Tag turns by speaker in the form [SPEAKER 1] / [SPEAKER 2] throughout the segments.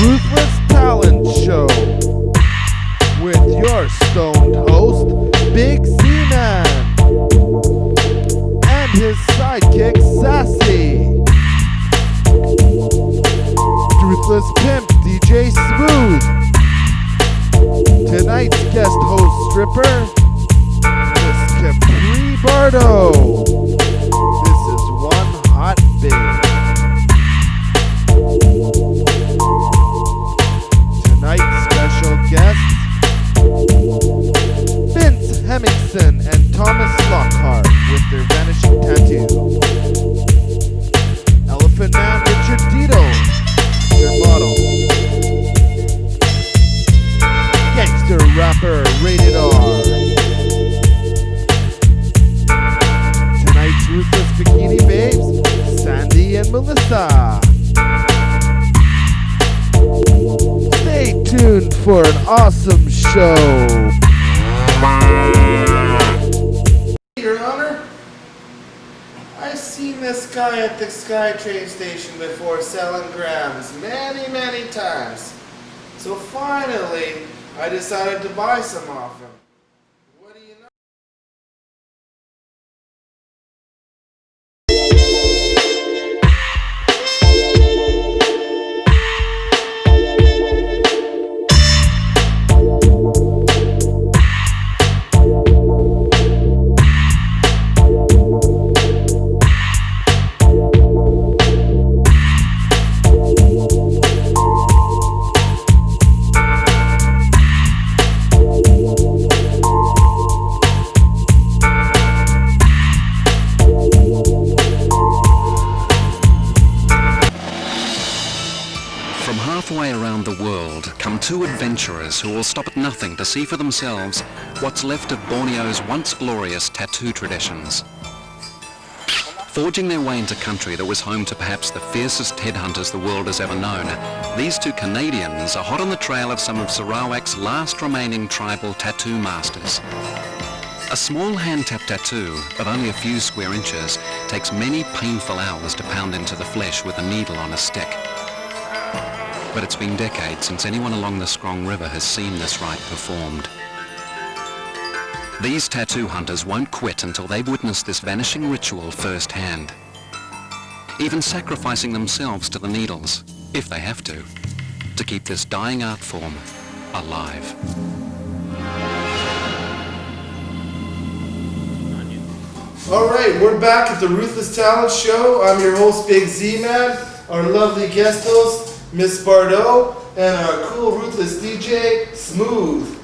[SPEAKER 1] Ruthless Talent Show with your stoned host, Big Z-Man, and his sidekick, Sassy. Ruthless Pimp, DJ Smooth. Tonight's guest host stripper, Miss Capri Bardo. This is one hot babe. Tonight's special guests, Vince Hemmingson and Thomas Lockhart with their vanishing tattoo. Elephant Man Richard Dito, their model. Gangster rapper Rated R. Tonight's Ruthless Bikini Babes, Sandy and Melissa. Stay tuned for an awesome show. Your Honor, I've seen this guy at the SkyTrain station before selling grams many times. So finally, I decided to buy some off him. What do you know?
[SPEAKER 2] Halfway around the world come two adventurers who will stop at nothing to see for themselves what's left of Borneo's once glorious tattoo traditions. Forging their way into country that was home to perhaps the fiercest headhunters the world has ever known, these two Canadians are hot on the trail of some of Sarawak's last remaining tribal tattoo masters. A small hand-tap tattoo of only a few square inches takes many painful hours to pound into the flesh with a needle on a stick. But it's been decades since anyone along the Scrong River has seen this rite performed. These tattoo hunters won't quit until they've witnessed this vanishing ritual firsthand, even sacrificing themselves to the needles, if they have to keep this dying art form alive.
[SPEAKER 1] Alright, we're back at the Ruthless Talent Show. I'm your host, Big Z-Man, our lovely guest host, Miss Bardo, and our cool Ruthless DJ, Smooth.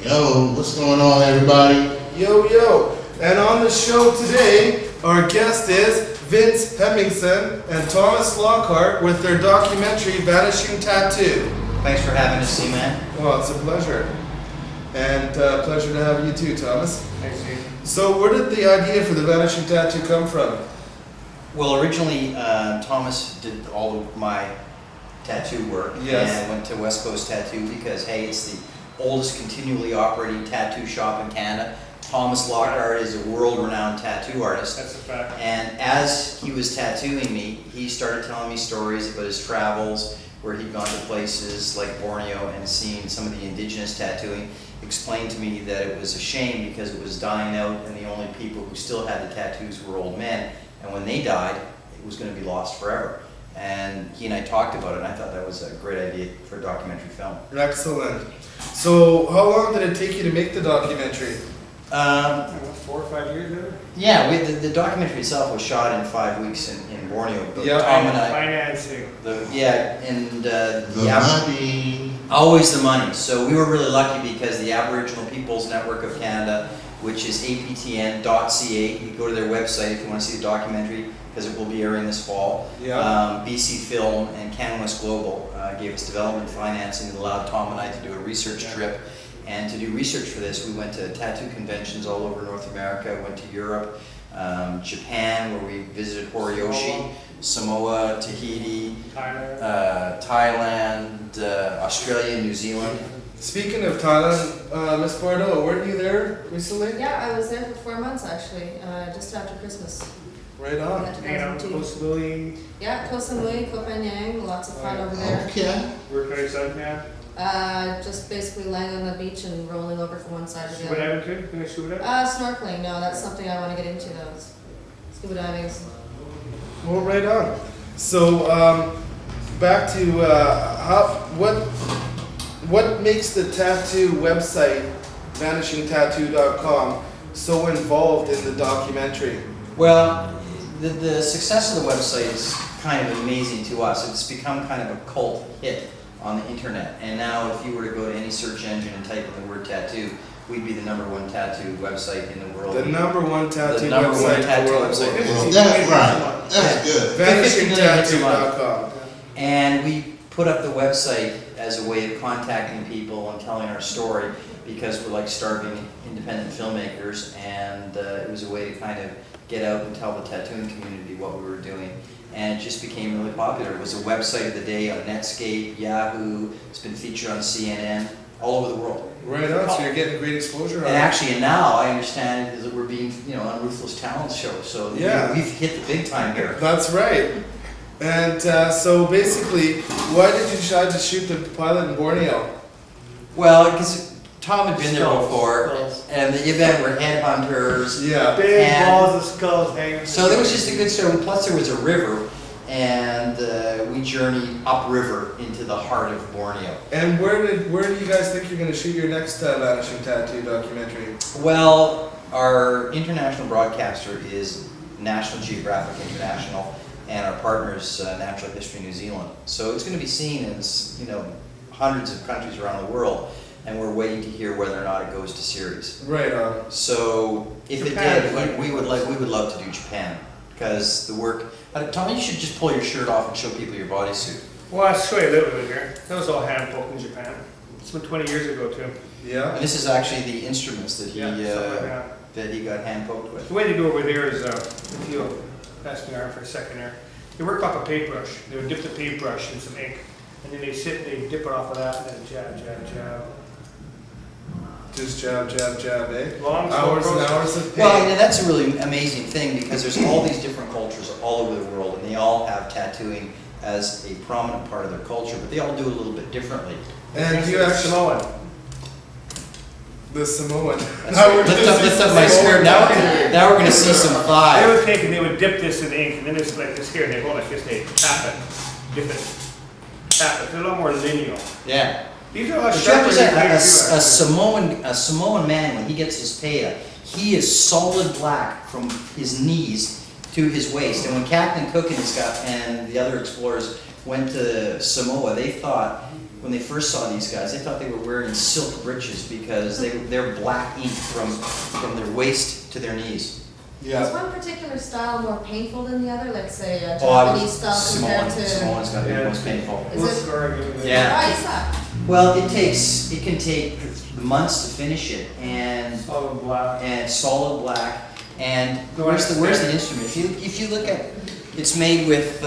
[SPEAKER 3] Yo, what's going on, everybody?
[SPEAKER 1] Yo. And on the show today, our guest is Vince Hemmingson and Thomas Lockhart with their documentary, Vanishing Tattoo.
[SPEAKER 4] Thanks for having us, Z-Man.
[SPEAKER 1] Well, it's a pleasure. And pleasure to have you too, Thomas.
[SPEAKER 4] Thanks, Z.
[SPEAKER 1] So where did the idea for the Vanishing Tattoo come from?
[SPEAKER 4] Well, originally, Thomas did all of my tattoo work.
[SPEAKER 1] Yes.
[SPEAKER 4] And I went to West Coast Tattoo because, hey, it's the oldest continually operating tattoo shop in Canada. Thomas Lockhart is a world-renowned tattoo artist.
[SPEAKER 5] That's a fact.
[SPEAKER 4] And as he was tattooing me, he started telling me stories about his travels, where he'd gone to places like Borneo and seen some of the indigenous tattooing. Explained to me that it was a shame because it was dying out and the only people who still had the tattoos were old men. And when they died, it was going to be lost forever. And he and I talked about it, and I thought that was a great idea for a documentary film.
[SPEAKER 1] Excellent. So how long did it take you to make the documentary?
[SPEAKER 5] 4 or 5 years ago?
[SPEAKER 4] Yeah, the documentary itself was shot in 5 weeks in Borneo. But
[SPEAKER 1] Yeah.
[SPEAKER 4] Tom and I,
[SPEAKER 5] Financing.
[SPEAKER 3] Money.
[SPEAKER 4] always the money. So we were really lucky because the Aboriginal Peoples Network of Canada, which is aptn.ca, you can go to their website if you want to see the documentary, because it will be airing this fall.
[SPEAKER 1] Yeah.
[SPEAKER 4] BC Film and CanWest Global gave us development financing that allowed Tom and I to do a research trip. And to do research for this, we went to tattoo conventions all over North America, went to Europe, Japan, where we visited Horiyoshi, Samoa, Tahiti, Thailand, Australia, New Zealand.
[SPEAKER 1] Speaking of Thailand, Miss Bardo, weren't you there recently?
[SPEAKER 6] Yeah, I was there for 4 months actually, just after Christmas.
[SPEAKER 1] Right on.
[SPEAKER 5] Hanging out with Costa Louis,
[SPEAKER 6] Yeah, Koh Samui, Koh Phangan, lots of fun over there.
[SPEAKER 3] Okay.
[SPEAKER 5] working on your suntan.
[SPEAKER 6] Just basically laying on the beach and rolling over from one side to the
[SPEAKER 5] Scuba
[SPEAKER 6] other.
[SPEAKER 5] diving too? Gonna scuba dive?
[SPEAKER 6] Snorkeling, no, that's something I want to get into though. Scuba diving is
[SPEAKER 1] Well, right on. So, back to what makes the tattoo website, vanishingtattoo.com, so involved in the documentary?
[SPEAKER 4] Well, the success of the website is kind of amazing to us. It's become kind of a cult hit on the internet. And now if you were to go to any search engine and type in the word tattoo, we'd be the #1 tattoo website in the world.
[SPEAKER 1] The #1 tattoo
[SPEAKER 4] The number one
[SPEAKER 1] website in the
[SPEAKER 4] tattoo
[SPEAKER 1] world.
[SPEAKER 4] website.
[SPEAKER 3] Well, that's right. That's good.
[SPEAKER 1] VanishingTattoo.com.
[SPEAKER 4] And we put up the website as a way of contacting people and telling our story because we're like starving independent filmmakers, and it was a way to kind of get out and tell the tattooing community what we were doing. And it just became really popular. It was a website of the day on Netscape, Yahoo. It's been featured on CNN, all over the world.
[SPEAKER 1] Right on, so you're getting great exposure on
[SPEAKER 4] And
[SPEAKER 1] it.
[SPEAKER 4] actually, and now I understand is that we're being, on Ruthless Talent show. So
[SPEAKER 1] Yeah.
[SPEAKER 4] we've hit the big time here.
[SPEAKER 1] That's right. And so basically, why did you decide to shoot the pilot in Borneo?
[SPEAKER 4] Well, because Tom had been there
[SPEAKER 5] Skulls.
[SPEAKER 4] before, and the event were headhunters.
[SPEAKER 1] Yeah.
[SPEAKER 5] Big
[SPEAKER 4] And-
[SPEAKER 5] balls of skulls hanging.
[SPEAKER 4] So there was just a good story. Plus, there was a river, and we journeyed upriver into the heart of Borneo.
[SPEAKER 1] And where do you guys think you're going to shoot your next Vanishing Tattoo documentary?
[SPEAKER 4] Well, our international broadcaster is National Geographic International, and our partner is Natural History New Zealand. So it's going to be seen in hundreds of countries around the world, and we're waiting to hear whether or not it goes to series.
[SPEAKER 1] Right on.
[SPEAKER 4] So if
[SPEAKER 5] Japan
[SPEAKER 4] it
[SPEAKER 5] is
[SPEAKER 4] did, we would love to do Japan because the work. Tommy, you should just pull your shirt off and show people your bodysuit.
[SPEAKER 5] Well, I'll show you a little bit here. That was all hand poked in Japan. It's been 20 years ago too.
[SPEAKER 1] Yeah.
[SPEAKER 4] And this is actually the instruments that
[SPEAKER 5] Yeah, stuff like that.
[SPEAKER 4] he got hand poked with.
[SPEAKER 5] The way they do over there is, if you'll pass me arm for a second there, they work off a paintbrush. They would dip the paintbrush in some ink, and then they sit and they dip it off of that, and then jab, jab, jab.
[SPEAKER 1] Just jab, jab, jab, eh?
[SPEAKER 5] Long, slow
[SPEAKER 1] Hours and
[SPEAKER 5] process.
[SPEAKER 1] hours of pain.
[SPEAKER 4] Well, and that's a really amazing thing because there's all these different cultures all over the world, and they all have tattooing as a prominent part of their culture, but they all do it a little bit differently.
[SPEAKER 1] And you actually,
[SPEAKER 5] Samoan.
[SPEAKER 1] the Samoan.
[SPEAKER 4] That's right. Lift up my skirt. Now we're gonna see some
[SPEAKER 5] They
[SPEAKER 4] thigh.
[SPEAKER 5] would take and they would dip this in ink, and then it's like this here, and they go like this, they tap it, dip it, tap it. They're a lot more lineal.
[SPEAKER 4] Yeah.
[SPEAKER 5] These are a lot
[SPEAKER 4] But you
[SPEAKER 5] sharper than
[SPEAKER 4] understand,
[SPEAKER 5] paint,
[SPEAKER 4] a Samoan man, when he gets his paya, he is solid black from his knees to his waist. And when Captain Cook and the other explorers went to Samoa, they thought, when they first saw these guys, they thought they were wearing silk breeches because they're black ink from their waist to their knees.
[SPEAKER 6] Is
[SPEAKER 1] Yeah.
[SPEAKER 6] one particular style more painful than the other? Like say a
[SPEAKER 4] Oh, I
[SPEAKER 6] Japanese style compared to...
[SPEAKER 4] Samoan's gonna be the
[SPEAKER 5] Yeah.
[SPEAKER 4] most painful.
[SPEAKER 6] Is it...
[SPEAKER 4] Yeah.
[SPEAKER 6] Why is that?
[SPEAKER 4] Well, it can take months to finish it, and
[SPEAKER 5] Solid black.
[SPEAKER 4] solid black. And
[SPEAKER 5] No,
[SPEAKER 4] where's
[SPEAKER 5] I
[SPEAKER 4] the
[SPEAKER 5] understand.
[SPEAKER 4] instrument? If you look at, it's made with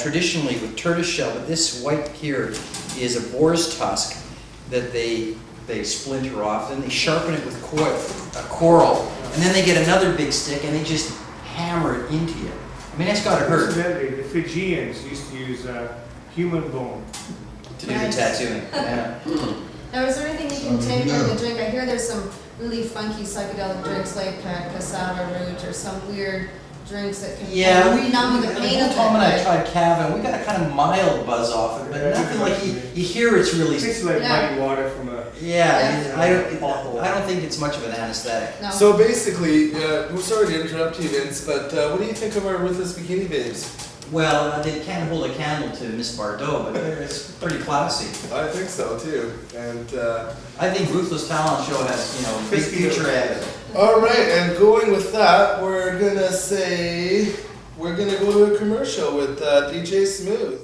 [SPEAKER 4] traditionally with tortoise shell, but this white here is a boar's tusk that they splinter off. Then they sharpen it with coral, and then they get another big stick and they just hammer it into you. I mean, that's gotta hurt
[SPEAKER 5] Incidentally, the Fijians used to use human bone.
[SPEAKER 4] to do the
[SPEAKER 6] Nice.
[SPEAKER 4] tattooing. Yeah.
[SPEAKER 6] Now, is there anything you can take in the drink? I hear there's some really funky psychedelic drinks like cassava root or some weird drinks that can
[SPEAKER 4] Yeah,
[SPEAKER 6] numb the pain of it.
[SPEAKER 4] Tom and I
[SPEAKER 6] right?
[SPEAKER 4] tried Cava, and we got a kind of mild buzz off it, but
[SPEAKER 5] Yeah,
[SPEAKER 4] nothing like you hear it's really.
[SPEAKER 5] It tastes like
[SPEAKER 6] Yeah.
[SPEAKER 5] muddy water from a.
[SPEAKER 4] Yeah,
[SPEAKER 5] Yeah.
[SPEAKER 4] I don't think it's much of an anesthetic.
[SPEAKER 6] No.
[SPEAKER 1] So basically, we're sorry to interrupt you, Vince, but what do you think of our Ruthless Bikini Babes?
[SPEAKER 4] Well, they can't hold a candle to Miss Bardot, but it's pretty classy.
[SPEAKER 1] I think so too. And
[SPEAKER 4] I think Ruthless Talent Show has, big future ahead of it.
[SPEAKER 1] all right, and going with that, we're gonna go to a commercial with DJ Smooth.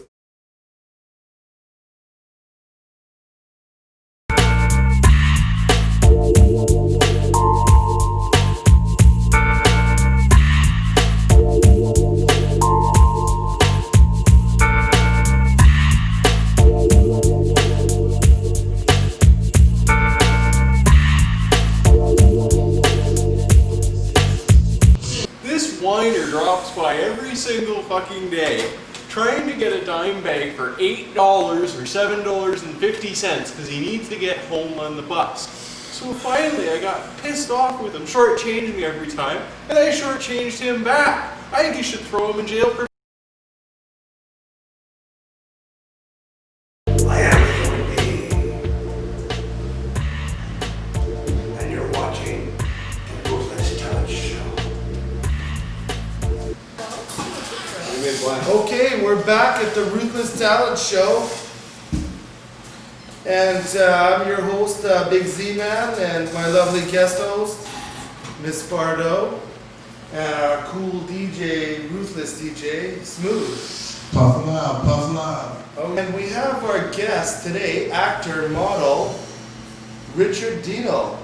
[SPEAKER 7] This whiner drops by single fucking day trying to get a dime bag for $8 or $7.50 because he needs to get home on the bus. So finally I got pissed off with him, shortchanged me every time, and I shortchanged him back. I think you should throw him in jail for
[SPEAKER 8] and you're watching the Ruthless Talent Show.
[SPEAKER 1] Okay, we're back at the Ruthless Talent Show. And I'm your host, Big Z-Man, and my lovely guest host, Miss Bardot, and our cool DJ, Ruthless DJ, Smooth.
[SPEAKER 3] Puff loud, puff loud.
[SPEAKER 1] Oh, and we have our guest today, actor, model, Richard Dino.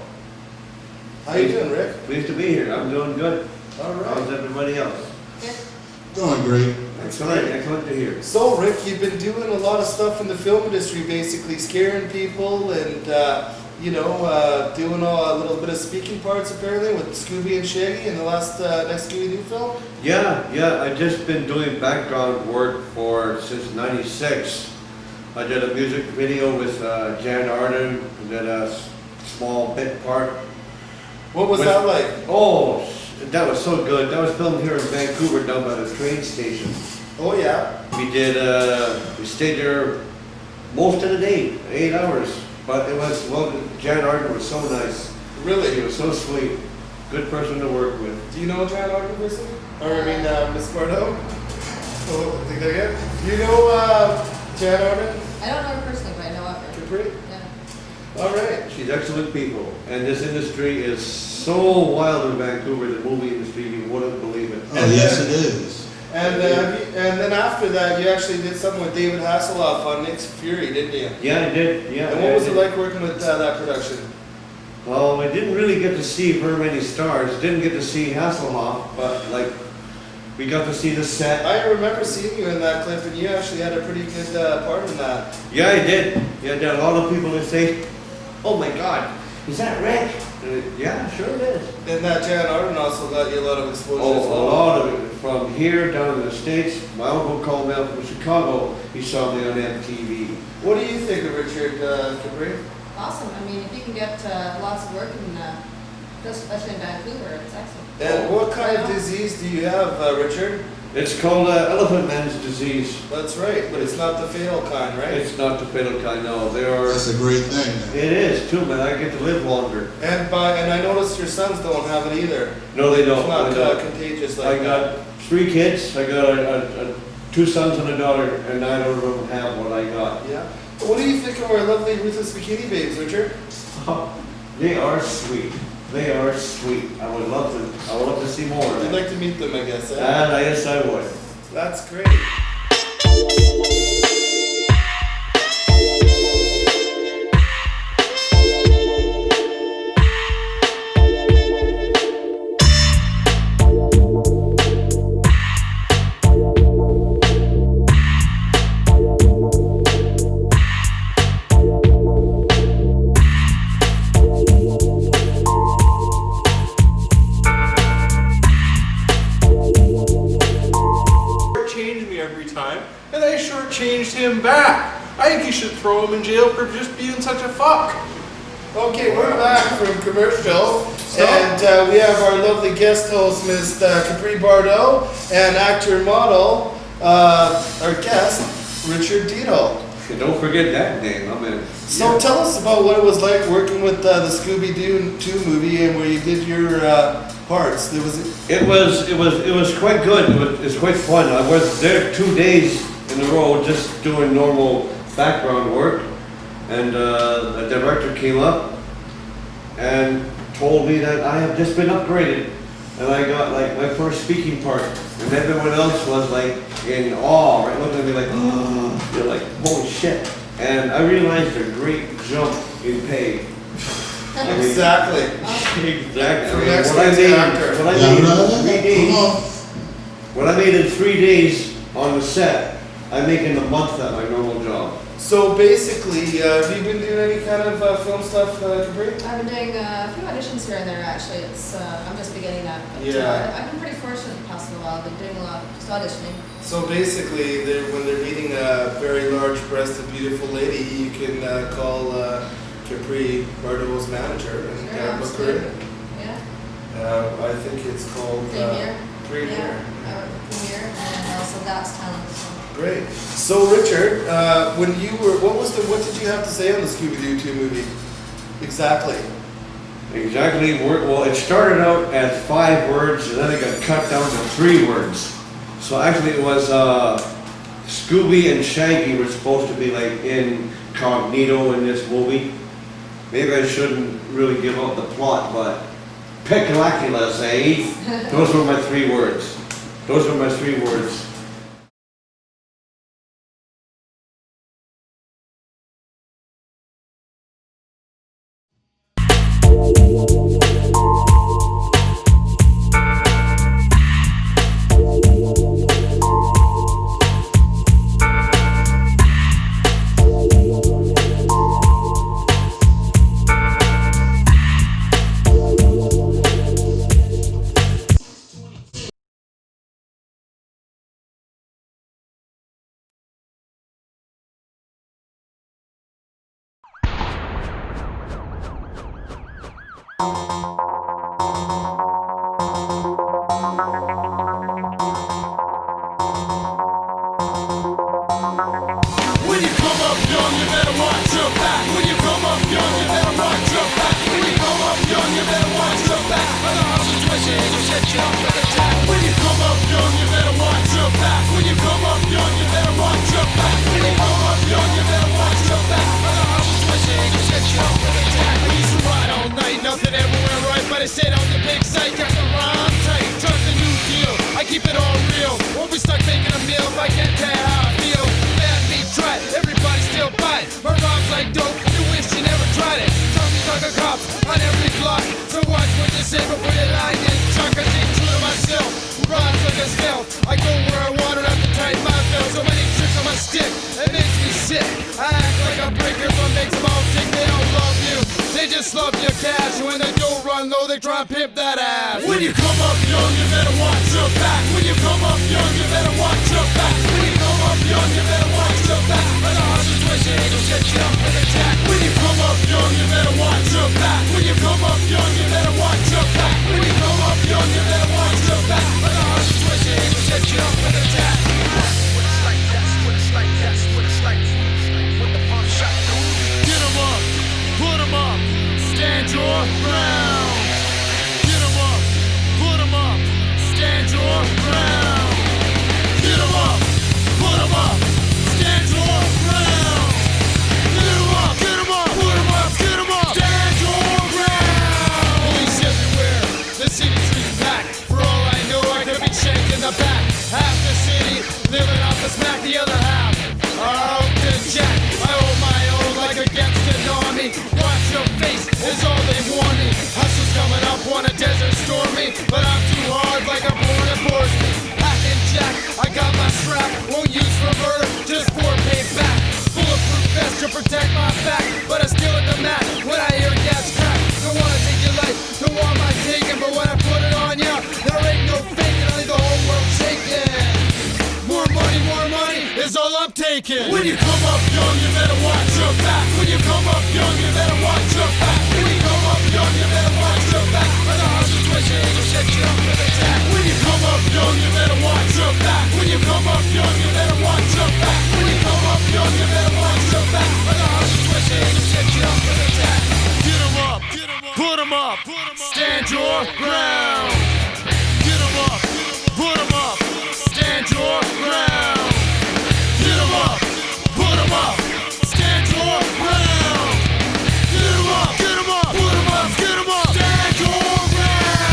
[SPEAKER 1] How you doing, Rick?
[SPEAKER 9] Pleased to be here. I'm doing good.
[SPEAKER 1] All
[SPEAKER 9] How's
[SPEAKER 1] right.
[SPEAKER 9] everybody else?
[SPEAKER 3] Doing great.
[SPEAKER 9] Excellent to hear.
[SPEAKER 1] So, Rick, you've been doing a lot of stuff in the film industry, basically scaring people and, doing a little bit of speaking parts apparently with Scooby and Shaggy in the last next Scooby-Doo film.
[SPEAKER 9] Yeah, I've just been doing background work since '96. I did a music video with Jan Arden, and did a small bit part.
[SPEAKER 1] What was that like?
[SPEAKER 9] Oh, that was so good. That was filmed here in Vancouver down by the train station.
[SPEAKER 1] Oh, yeah.
[SPEAKER 9] We stayed there most of the day, 8 hours. But Jan Arden was so nice. She
[SPEAKER 1] Really?
[SPEAKER 9] was so sweet. Good person to work with.
[SPEAKER 1] Do you know Jan Arden personally? Or, Miss Bardot? Oh, think again? Do you know Jan Arden?
[SPEAKER 6] I don't know her personally, but I know of her.
[SPEAKER 1] Capri?
[SPEAKER 6] Yeah.
[SPEAKER 1] All right.
[SPEAKER 9] She's excellent people, and this industry is so wild in Vancouver, the movie industry, you wouldn't believe it.
[SPEAKER 3] Oh, yes, it is.
[SPEAKER 1] And then after that, you actually did something with David Hasselhoff on Nick's Fury, didn't you?
[SPEAKER 9] Yeah, I did, yeah.
[SPEAKER 1] And what was it like working with that production?
[SPEAKER 9] Well, I didn't really get to see very many stars, didn't get to see Hasselhoff, but we got to see the set.
[SPEAKER 1] I remember seeing you in that clip, and you actually had a pretty good part in that.
[SPEAKER 9] Yeah, I did. Yeah, there are a lot of people that say, oh my God, is that Rick? Yeah, sure it is.
[SPEAKER 1] And that Jan Arden also got you a lot of exposure
[SPEAKER 9] Oh,
[SPEAKER 1] as
[SPEAKER 9] a
[SPEAKER 1] well.
[SPEAKER 9] lot of it. From here down to the States, my uncle called me up from Chicago. He saw me on MTV.
[SPEAKER 1] What do you think of Richard Capri?
[SPEAKER 6] Awesome. I mean, if you can get lots of work in, especially in Vancouver, it's excellent.
[SPEAKER 1] And what kind of disease do you have, Richard?
[SPEAKER 9] It's called elephant man's disease.
[SPEAKER 1] That's right, but it's not the fatal kind, right?
[SPEAKER 9] It's not the fatal kind, no.
[SPEAKER 3] That's a great thing.
[SPEAKER 9] It is too, man. I get to live longer.
[SPEAKER 1] And I noticed your sons don't have it either.
[SPEAKER 9] No, they don't.
[SPEAKER 1] It's not
[SPEAKER 9] I don't.
[SPEAKER 1] contagious like
[SPEAKER 9] I
[SPEAKER 1] that.
[SPEAKER 9] got 3 kids. I got 2 sons and a daughter, and neither of them have what I got.
[SPEAKER 1] Yeah. What do you think of our lovely Ruthless Bikini Babes, Richard?
[SPEAKER 9] They are sweet. They are sweet. I would love to see more.
[SPEAKER 1] You'd like to meet them, I guess. Eh?
[SPEAKER 9] Yes, I would.
[SPEAKER 1] That's great.
[SPEAKER 7] shortchanged me every time, and I shortchanged him back. I think you should throw him in jail for just being such a fuck.
[SPEAKER 1] Okay, we're back from commercial, and we have our lovely guest host, Miss Capri Bardot, and actor and model, our guest, Richard Dino.
[SPEAKER 9] Don't forget that name. I mean.
[SPEAKER 1] So
[SPEAKER 9] yeah.
[SPEAKER 1] tell us about what it was like working with the Scooby-Doo 2 movie and where you did your parts.
[SPEAKER 9] It was quite good. It was quite fun. I was there 2 days in a row just doing normal background work, and the director came up and told me that I have just been upgraded, and I got like my first speaking part, and everyone else was like in awe, right? Looking at me like, oh, they're like, holy shit. And I realized a great jump in pay. I mean,
[SPEAKER 1] Exactly.
[SPEAKER 9] Exactly.
[SPEAKER 1] From
[SPEAKER 9] I mean,
[SPEAKER 1] actor
[SPEAKER 9] what I
[SPEAKER 1] to
[SPEAKER 9] made,
[SPEAKER 1] actor.
[SPEAKER 9] what I
[SPEAKER 3] Yeah,
[SPEAKER 9] made in
[SPEAKER 3] right.
[SPEAKER 9] 3 days,
[SPEAKER 3] Come on.
[SPEAKER 9] what I made in 3 days on the set, I make in a month at my normal job.
[SPEAKER 1] So basically, have you been doing any kind of film stuff, Capri?
[SPEAKER 6] I've been doing a few auditions here and there actually. I'm just beginning that. But,
[SPEAKER 1] Yeah.
[SPEAKER 6] I've been pretty fortunate the past little while. I've been doing a lot, just auditioning.
[SPEAKER 1] So basically, when they're needing a very large-breasted, beautiful lady, you can call Capri, Bardot's manager, and
[SPEAKER 6] Sure,
[SPEAKER 1] book her in.
[SPEAKER 6] absolutely. Yeah.
[SPEAKER 1] I think it's called
[SPEAKER 6] Premier.
[SPEAKER 1] Premier.
[SPEAKER 6] Yeah. Premier and also Gas Talent. So.
[SPEAKER 1] Great. So Richard, when you were, what did you have to say on the Scooby-Doo 2 movie? Exactly.
[SPEAKER 9] Exactly. Well, it started out at 5 words, and then it got cut down to 3 words. So actually, it was Scooby and Shaggy were supposed to be like incognito in this movie. Maybe I shouldn't really give up the plot, but Peculaculus, eh? Those were my 3 words. Those were my 3 words.
[SPEAKER 10] When you come up young, you better watch your back. When you come up young, you better watch your back. When you come up young, you better watch your back. Other houses twisting, will set you up for the attack. When you come up young, you better watch your back. When you come up young, you better watch your back. When you come up young, you better watch your back. Other houses twisting, will set you up for the attack. I used to ride all night, nothing ever went right, but I stayed on the big site, got the rhyme tight. Turn the new deal, I keep it all real. Won't be stuck making a meal if I can't tell you how I feel. Try it, everybody still buy it. Her rhymes like dope, you wish you never tried it. Tongues like a cop on every block. So watch what you say before you lie in. Chuck, I stay true to myself. Rhymes like a stealth. I go where I want, don't have to tighten my belt. So many tricks on my stick, it makes me sick. I act like a breaker, but makes them all tick. They don't love you, they just love your cash. When they don't run low, they try and pimp that ass. When you come up young, you better watch your back. When you come up young, you better watch your back. When you come up young, you better watch your back. Other horses twisting, will set you up for the attack. When you come up young, you better watch your back. When you come up young, you better watch your back. When you come up young, you better watch your back. Other horses twisting, will set you up for the attack. What it's like, that's what it's like, that's what it's like. With the pump shot. Get 'em up, put 'em up, stand your ground. Get 'em up, put 'em up, stand your ground. Get 'em up, put 'em up, stand your ground. Get 'em up, put 'em up, get 'em up, stand your ground. Police everywhere, the city streets packed. For all I know, I could be shanked in the back. Half the city living off the smack, the other half are out to jack. I hold my own like against an army. Watch your face is all they want me. Hustle's coming up, want a desert storm me, but I'm too hard like a born and force me. Hack and jack, I got my strap, won't use reverter, just for payback. Bulletproof vest to protect my back, but I still at the mat when I hear gas crack. Don't wanna take your life, don't want my taking, but when I put it on ya, there ain't no faking, I leave the whole world shaking. More money is all I'm taking. When you come up young, you better watch your back. When you come up young, you better watch your back. When you come up young, you better watch your back. Other horses twisting, will set you up for the attack. When you come up young, you better watch your back. When you come up young, you better watch your back. When you come up young, you better watch your back. Other horses twisting, will set you up for the attack. Get 'em up, put 'em up, stand your ground. Get 'em up, put 'em up, stand your ground. Get 'em up, put 'em up, stand your ground. Get 'em up, put 'em up, get 'em up, stand your ground.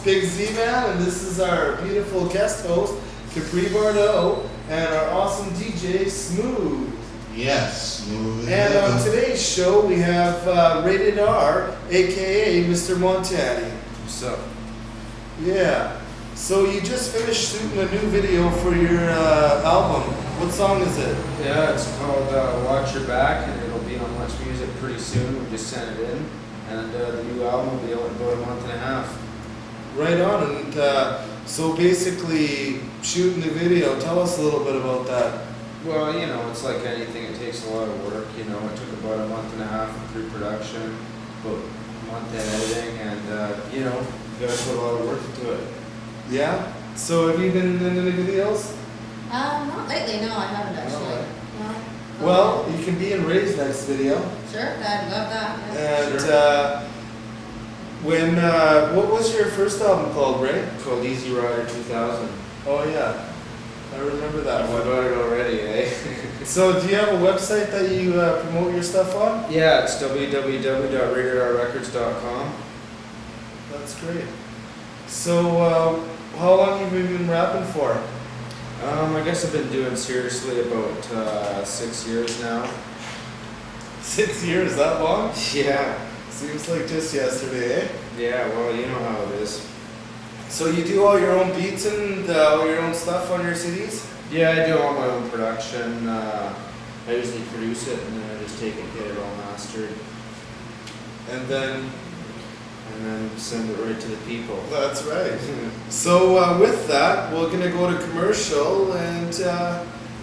[SPEAKER 1] Big Z-Man, and this is our beautiful guest host, Capri Bordeaux, and our awesome DJ, Smooth.
[SPEAKER 3] Yes, smooth.
[SPEAKER 1] And on today's show, we have Rated R, aka Mr. Montani.
[SPEAKER 11] What's up?
[SPEAKER 1] Yeah. So you just finished shooting a new video for your album. What song is it?
[SPEAKER 11] Yeah, it's called Watch Your Back, and it'll be on Much Music pretty soon. We just sent it in, and the new album will be out in about a month and a half.
[SPEAKER 1] Right on. And so basically, shooting the video. Tell us a little bit about that.
[SPEAKER 11] Well, you know, it's like anything, it takes a lot of work, you know. It took about a month and a half of pre-production, about a month in editing, and, you know, you gotta put a lot of work into it.
[SPEAKER 1] Yeah. So have you been in any videos?
[SPEAKER 6] Not lately, no, I haven't actually. No.
[SPEAKER 1] Well, you can be in Ray's next video.
[SPEAKER 6] Sure, I'd love that. Yeah.
[SPEAKER 1] And what was your first album called, Ray?
[SPEAKER 11] It's called Easy Rider 2000.
[SPEAKER 1] Oh yeah, I remember that
[SPEAKER 11] I
[SPEAKER 1] one.
[SPEAKER 11] got it already, eh?
[SPEAKER 1] So do you have a website that you promote your stuff on?
[SPEAKER 11] Yeah, it's www.ratedrrecords.com.
[SPEAKER 1] That's great. So how long have you been rapping for?
[SPEAKER 11] I guess I've been doing seriously about 6 years now.
[SPEAKER 1] 6 years, that long?
[SPEAKER 11] Yeah.
[SPEAKER 1] Seems like just yesterday, eh?
[SPEAKER 11] Yeah, well, you know how it is.
[SPEAKER 1] So you do all your own beats and all your own stuff on your CDs?
[SPEAKER 11] Yeah, I do all my own production. I usually produce it and then I just take it, get it all mastered,
[SPEAKER 1] And then,
[SPEAKER 11] send it right to the people.
[SPEAKER 1] that's right. So with that, we're gonna go to commercial and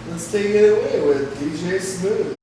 [SPEAKER 1] let's take it away with DJ Smooth.